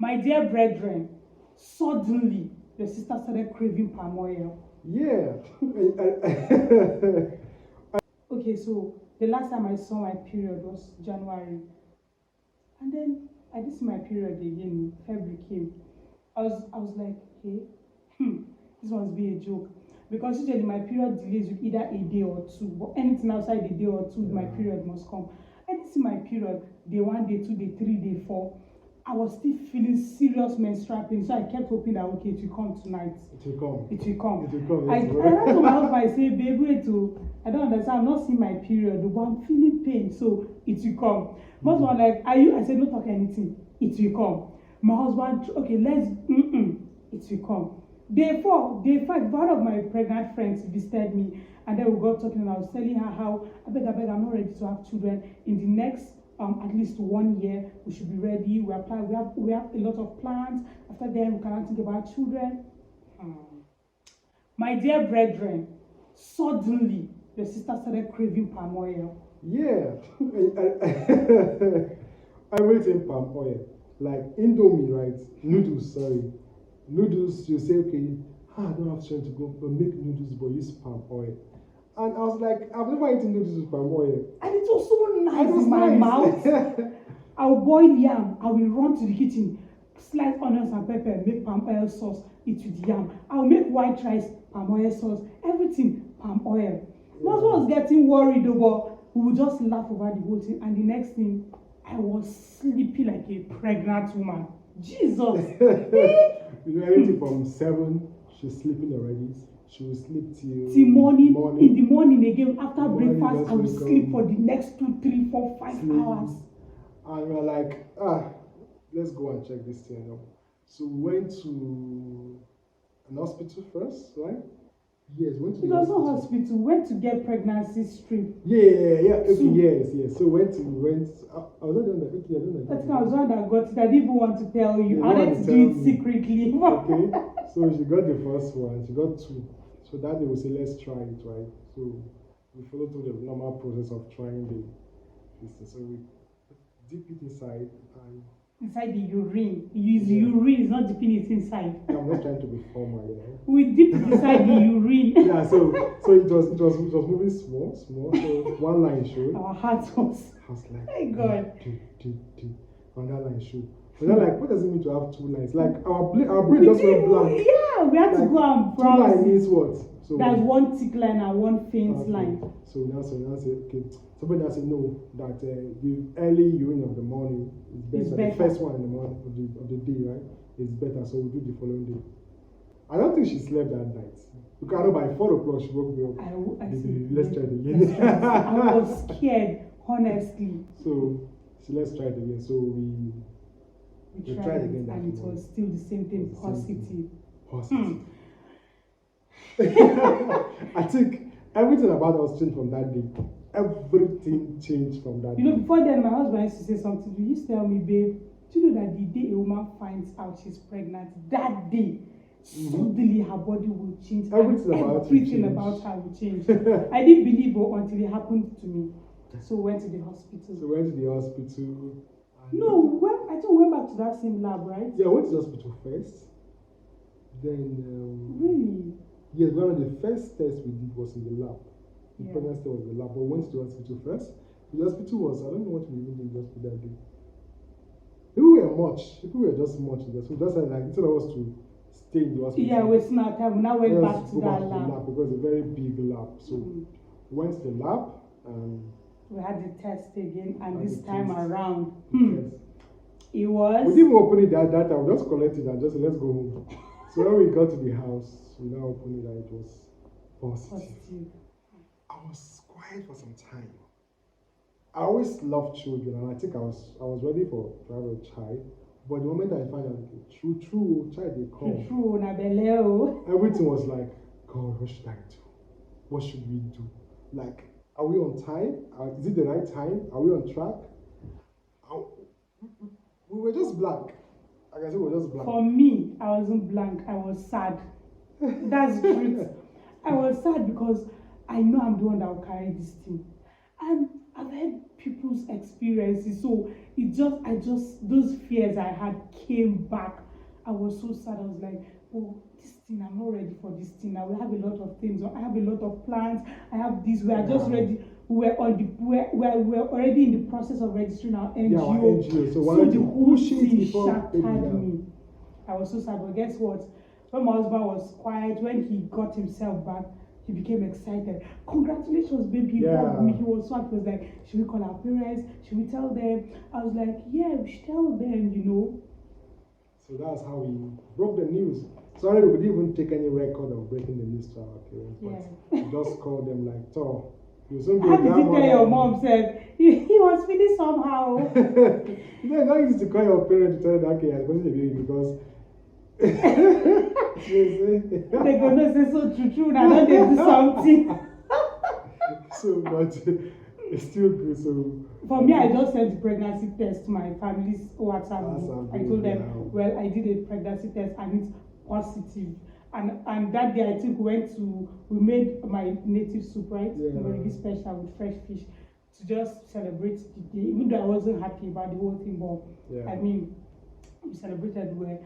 My dear brethren, suddenly your sister started craving palm oil. Yeah. Okay, so the last time I saw my period was January. And then I did see my period again, February came. I was like, hey, this must be a joke. Because usually my period delays with either a day or two, but anything outside a day or two, my period must come. I did see my period day 1, day 2, day 3, day 4. I was still feeling serious menstrual pain, so I kept hoping that okay, it will come tonight. It will come. It will come. It will come. I ran to my husband, I say, babe, wait, I don't understand, I'm not seeing my period, but I'm feeling pain, so it will come. My husband like, are you? I said, don't talk anything. It will come. My husband, okay, it will come. Day 4, day 5, one of my pregnant friends visited me, and then we got talking, and I was telling her how, I beg, I'm not ready to have children. In the next at least 1 year, we should be ready. We have a lot of plans. After then, we cannot think about children. My dear brethren, suddenly your sister started craving palm oil. Yeah. Everything palm oil. Like Indomie, right? Noodles, sorry. Noodles, you say, okay, I don't have strength to go, but make noodles, but use palm oil. And I was like, I've never eaten noodles with palm oil. And it was so nice in my mouth. I'll boil yam. I will run to the kitchen, slice onions and pepper, make palm oil sauce, eat with yam. I'll make white rice, palm oil sauce, everything, palm oil. My husband was getting worried over, we would just laugh over the whole thing. And the next thing, I was sleepy like a pregnant woman. Jesus. Anything from 7, she's sleeping already. She will sleep till morning. In the morning again, after breakfast, I will sleep for the next 2, 3, 4, 5 hours. And we're like, let's go and check this thing out. So we went to an hospital first, right? Yes, went to it the was hospital. No hospital. Went to get pregnancy strip. Yeah. Okay, yes. So went. I was not doing that. Okay, I don't know. I think I was the one that got it. I didn't even want to tell you. I wanted to do it secretly. Okay. So she got the first one. She got 2. So that day we say, let's try it, right? So we follow through the normal process of trying the system. So we dip it inside and inside the urine. You use the urine, it's not dipping it inside. I'm not trying to be formal, you know. We dipped it inside the urine. Yeah, so it was moving small. So one line showed. Our heart was. I was like, my God. And that line showed. But they're like, what does it mean to have 2 lines? Like our brain just went blank. Yeah, we had to go and browse. 2 lines means what? So there's one thick line and one faint line. So now say, okay. Somebody now say no, that the early urine of the morning is better. The first one in the morning of the day, right, is better. So we do the following day. I don't think she slept that night. Because I know by 4 o'clock she woke me up. Let's try it again. I was scared, honestly. So let's try it again. So we tried it again, and it was still the same thing, positive. I think everything about us changed from that day. Everything changed from that day. You know, before then, my husband used to say something. He used to tell me, babe, do you know that the day a woman finds out she's pregnant, that day, suddenly her body will change. Everything about her will change. I didn't believe it until it happened to me. So we went to the hospital. No, I think we went back to that same lab, right? Yeah, I went to the hospital first. Then really? Yes, one of the first tests we did was in the lab. The pregnancy was in the lab, but we went to the hospital first. The hospital was, I don't know what we did in the hospital that day. People were just much in the hospital. That's like, instead of us to stay in the hospital. Yeah, wasting our time. We now went back to that lab. Because it's a very big lab. So we went to the lab and we had the test again, and this time around, it was. We didn't open it that time. We just collected it and just let's go home. So when we got to the house, we now opened it and it was positive. I was quiet for some time. I always loved children, and I think I was ready to have a child. But the moment I found out, true, child they come. True, Nabeleo. Everything was like, God, what should I do? What should we do? Like, are we on time? Is it the right time? Are we on track? We were just blank. Like I said, we were just blank. For me, I wasn't blank. I was sad. That's the truth. I was sad because I know I'm the one that will carry this thing. And I've heard people's experiences. So those fears I had came back. I was so sad. I was like, oh, this thing, I'm not ready for this thing. I will have a lot of things. I have a lot of plans. I have this. We are just ready. We were already in the process of registering our NGO. Yeah, our NGO. So the whole thing before shattered me. I was so sad. But guess what? When my husband was quiet, when he got himself back, he became excited. Congratulations, baby. He hugged me. He was so happy. He was like, should we call our parents? Should we tell them? I was like, yeah, we should tell them, you know. So that's how we broke the news. Sorry, we didn't even take any record of breaking the news to our parents. But we just called them like, "Oh, you soon be a grandmother." How did you tell your mom? Said he was feeling somehow. You know, I used to call your parents to tell them, okay, I'm going to be because. They're gonna say so true. Now don't they do something? So, but it's still good. So for me, I just sent the pregnancy test to my family's WhatsApp group. I told them, well, I did a pregnancy test and it's positive. And that day I think we made my native soup, right? Very special with fresh fish to just celebrate the day. Even though I wasn't happy about the whole thing, but I mean, we celebrated well.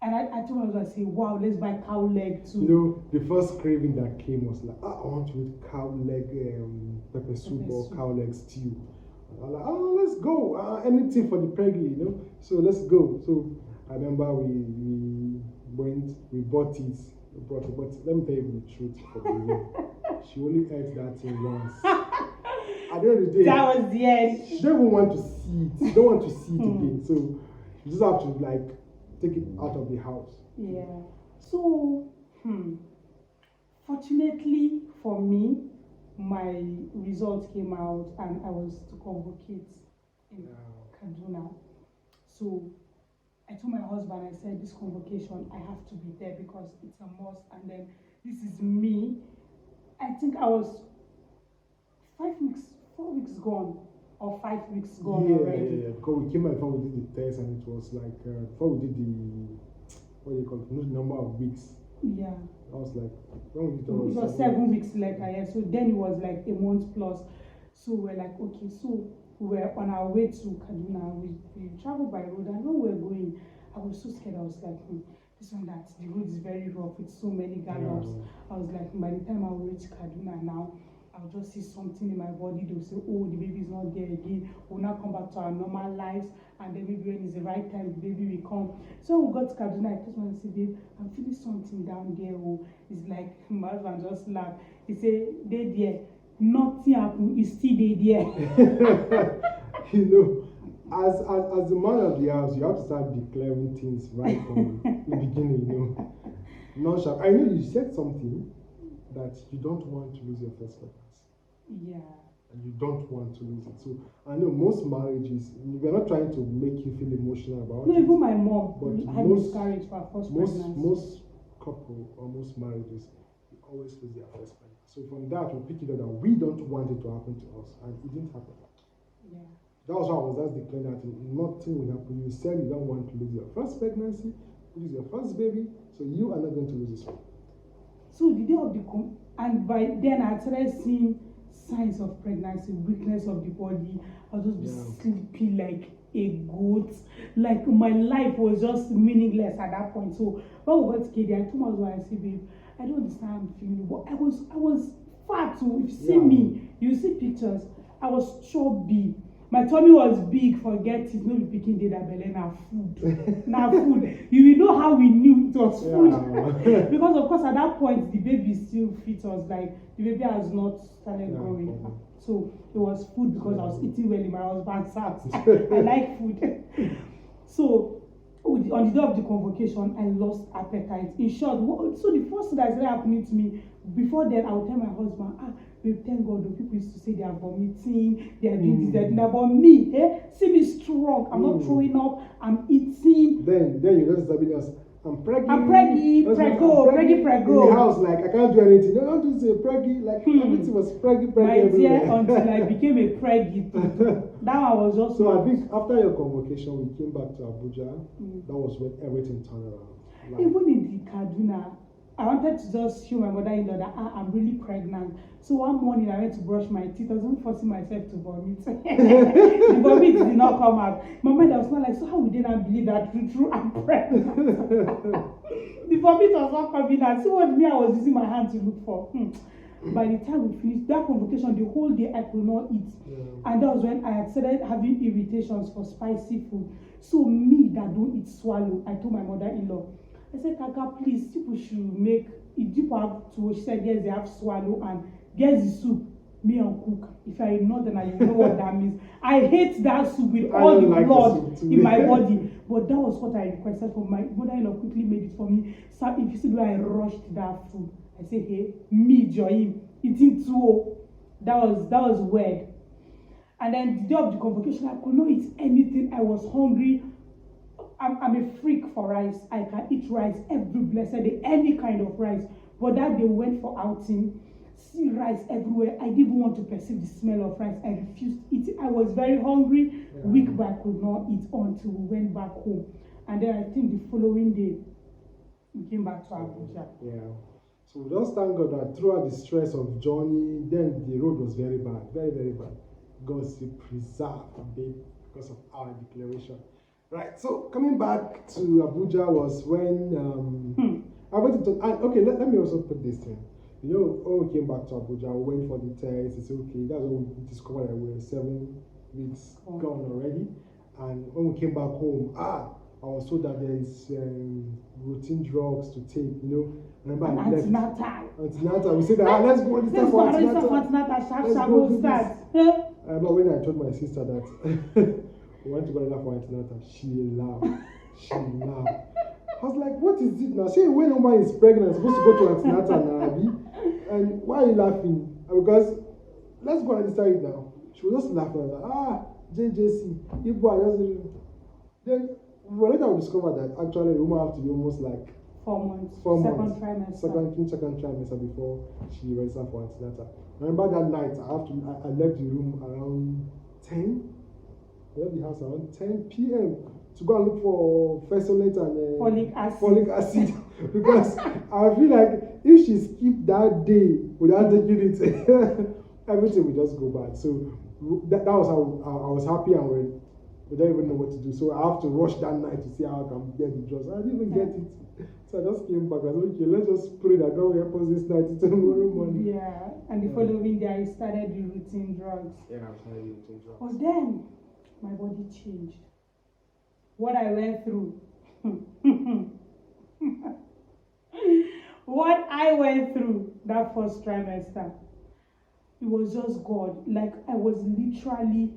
And I told my husband, I say, wow, let's buy cow leg too. You know, the first craving that came was like, I want to eat cow leg pepper soup or cow leg stew. I'm like, oh, let's go. Anything for the preggy, you know. So let's go. So I remember we bought it. But let me tell you the truth for the year. She only ate that thing once. At the end of the day, that was the end. She don't even want to see it. She don't want to see it again. So you just have to like take it out of the house. Yeah. So, fortunately for me, my results came out and I was to convocate in Kaduna. So I told my husband, I said, this convocation, I have to be there because it's a must. And then this is me. I think I was 4 weeks gone. Or 5 weeks gone already. Yeah. Because we came out before we did the test, and it was like before we did the what do you call it? The number of weeks. Yeah. I was like, when we did it was 7 weeks later. Yeah. So then it was like a month plus. So we're like, okay. So we were on our way to Kaduna. We traveled by road, and when we were going, I was so scared. I was like, this one that the road is very rough with so many gallops. I was like, by the time I will reach Kaduna now, I'll just see something in my body. They'll say, oh, the baby's not there again. We'll now come back to our normal lives. And then maybe when it's the right time, the baby will come. So we got to Kaduna. I just want to say, babe, I'm feeling something down there. Oh, it's like, my husband just laughed. He said, they there. Nothing happened. It's still there. You know, as the man of the house, you have to start declaring things right from the beginning, you know. Not sharp. I know you said something that you don't want to lose your first pregnancy. Yeah. And you don't want to lose it. So I know most marriages, we're not trying to make you feel emotional about it. No, even my mom had most miscarriage for her first pregnancy. Most couple or most marriages, they always lose their first pregnancy. So from that, we pick it up that we don't want it to happen to us, and it didn't happen. Yeah. That was why I was just declaring that nothing will happen. You said you don't want to lose your first pregnancy, lose your first baby, so you are not going to lose this one. So the day of the and by then I started seeing signs of pregnancy, weakness of the body. I was just sleepy like a goat. Like my life was just meaningless at that point. So when we got to KD, I told my husband, I said, babe, I don't understand how I'm feeling, but I was fat too. If you see me, you see pictures. I was chubby. My tummy was big, forget it. No be picking did that belly now food. Now food. You will know how we knew it was food. Because of course at that point the baby still fetus, like the baby has not started growing. So it was food because I was eating well in my husband's house. I like food. So on the day of the convocation, I lost appetite. In short, so the first thing that started happening to me, before then I would tell my husband, babe, thank God, the people used to say they are vomiting, they are doing this, they are doing that. But me, see me strong. I'm not throwing up, I'm eating. Then you just start being us. I'm preggy. Prego. In the house, like I can't do anything. You don't just say preggy, like everything was preggy my everywhere. Dear, until I became a preggy. That I was just. So I think after your convocation, we came back to Abuja. That was when everything turned around. Like, even in the Kaduna, I wanted to just show my mother-in-law that I'm really pregnant. So one morning I went to brush my teeth. I was even forcing myself to vomit. The vomit did not come out. My mind was not like, so how would they not believe that true I'm pregnant? The vomit was not coming out. See what me I was using my hand to look for. By the time we finished that convocation, the whole day I could not eat. And that was when I had started having irritations for spicy food. So me that don't eat swallow, I told my mother-in-law, I said, Kaka, please, people should make, if people have to, she said, yes, they have swallow and get the soup, me and cook. If I know, then I know what that means. I hate that soup with all the blood in my body. But that was what I requested for my mother-in-law, quickly made it for me. So if you see the way I rushed that food, I say, hey, me, Joy, eating too. That was weird. And then the day of the convocation, I could not eat anything. I was hungry. I'm a freak for rice. I can eat rice every blessed day, any kind of rice. But that day we went for outing, see rice everywhere. I didn't even want to perceive the smell of rice. I refused to eat it. I was very hungry, weak, but I could not eat until we went back home. And then I think the following day, we came back to Abuja. Yeah. So we just thank God that throughout the stress of journey, then the road was very bad, very, very bad. God still preserved a bit because of our declaration. Right, so coming back to Abuja was when I went to, okay, let me also put this in. You know, when we came back to Abuja, we went for the test. It's okay, that's when we discovered that we were 7 weeks gone already. And when we came back home, I was told that there is routine drugs to take, you know. Remember, I left. Antenatal. We said that, let's go and start for antenatal. But when I told my sister that we went to go for antenatal, she laughed. I was like, what is it now? See, when a woman is pregnant, supposed to go to antenatal now, Abi? And why are you laughing? Because, let's go and decide it now. She was just laughing, like, JJC, then later we discovered that actually the woman have to be almost like 4 months. Second trimester before she registered for antenatal. Remember that night I left the room around 10. I left the house around 10 p.m. to go and look for fesolate and folic acid because I feel like if she skipped that day without taking it, everything would just go bad. So that was how I was happy and we don't even know what to do. So I have to rush that night to see how I can get the drugs. I didn't even get it. So I just came back. I said, okay, let's just pray that God will help us this night tomorrow morning. Yeah, and the following day I started the routine drugs. Yeah, I started the routine drugs. But then my body changed. What I went through. What I went through that first trimester. It was just God. Like I was literally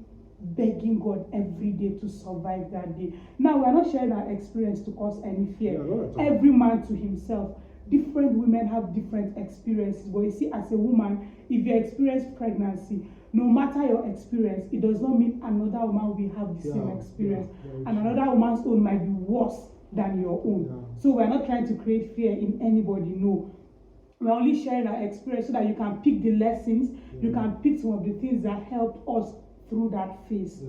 begging God every day to survive that day. Now we are not sharing our experience to cause any fear. Every man to himself. Different women have different experiences. But you see, as a woman, if you experience pregnancy, no matter your experience, it does not mean another woman will have the same experience. And another woman's own might be worse than your own. So we're not trying to create fear in anybody, no. We're only sharing our experience so that you can pick the lessons, you can pick some of the things that helped us through that phase.